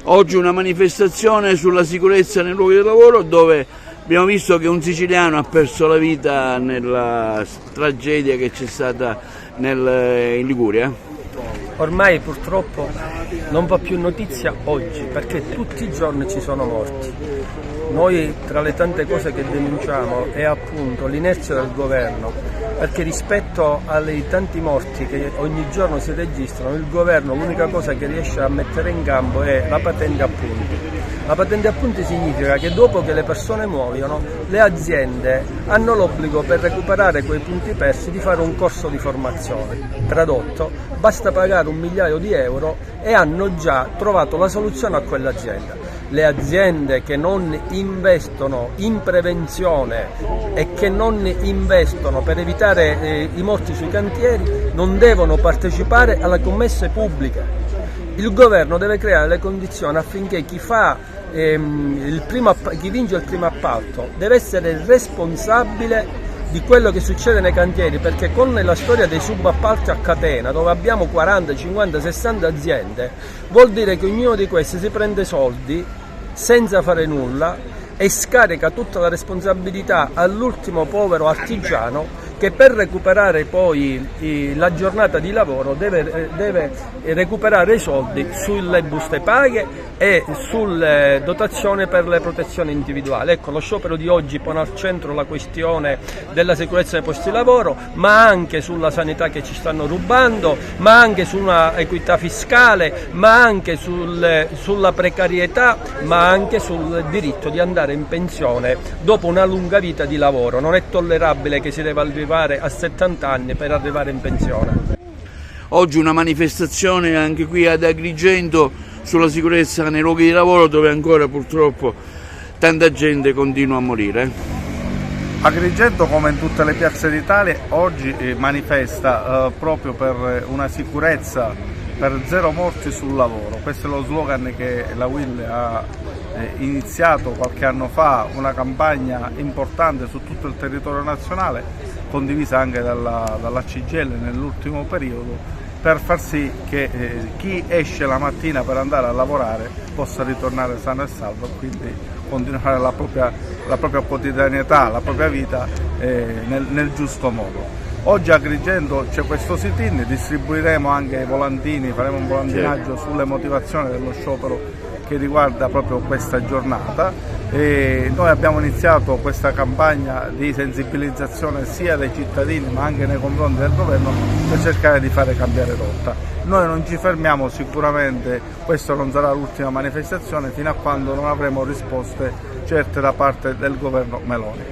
Oggi una manifestazione sulla sicurezza nei luoghi di lavoro, dove abbiamo visto che un siciliano ha perso la vita nella tragedia che c'è stata in Liguria. Ormai purtroppo non va più notizia oggi, perché tutti i giorni ci sono morti. Noi tra le tante cose che denunciamo è appunto l'inerzia del governo, perché rispetto ai tanti morti che ogni giorno si registrano, il governo l'unica cosa che riesce a mettere in campo è la patente a punti. La patente a punti significa che dopo che le persone muoiono, le aziende hanno l'obbligo, per recuperare quei punti persi, di fare un corso di formazione. Tradotto, basta pagare 1 migliaio di euro e hanno già trovato la soluzione a quell'azienda. Le aziende che non investono in prevenzione e che non investono per evitare i morti sui cantieri non devono partecipare alle commesse pubbliche. Il governo deve creare le condizioni affinché chi vince il primo appalto deve essere responsabile di quello che succede nei cantieri, perché con la storia dei subappalti a catena, dove abbiamo 40, 50, 60 aziende, vuol dire che ognuno di questi si prende soldi senza fare nulla e scarica tutta la responsabilità all'ultimo povero artigiano, che per recuperare poi la giornata di lavoro deve recuperare i soldi sulle buste paghe e sulle dotazioni per le protezioni individuali. Ecco, lo sciopero di oggi pone al centro la questione della sicurezza dei posti di lavoro, ma anche sulla sanità che ci stanno rubando, ma anche su una equità fiscale, ma anche sulla precarietà, ma anche sul diritto di andare in pensione dopo una lunga vita di lavoro. Non è tollerabile che si debba arrivare a 70 anni per arrivare in pensione. Oggi una manifestazione anche qui ad Agrigento sulla sicurezza nei luoghi di lavoro, dove ancora purtroppo tanta gente continua a morire. Agrigento, come in tutte le piazze d'Italia, oggi manifesta proprio per una sicurezza, per 0 morti sul lavoro. Questo è lo slogan che la UIL ha iniziato qualche anno fa, una campagna importante su tutto il territorio nazionale, condivisa anche dalla CGIL nell'ultimo periodo, per far sì che chi esce la mattina per andare a lavorare possa ritornare sano e salvo, quindi continuare la propria quotidianità, la propria vita nel giusto modo. Oggi a Agrigento c'è questo sit-in, distribuiremo anche i volantini, faremo un volantinaggio sulle motivazioni dello sciopero che riguarda proprio questa giornata, e noi abbiamo iniziato questa campagna di sensibilizzazione sia dei cittadini ma anche nei confronti del governo, per cercare di fare cambiare rotta. Noi non ci fermiamo, sicuramente questa non sarà l'ultima manifestazione fino a quando non avremo risposte certe da parte del governo Meloni.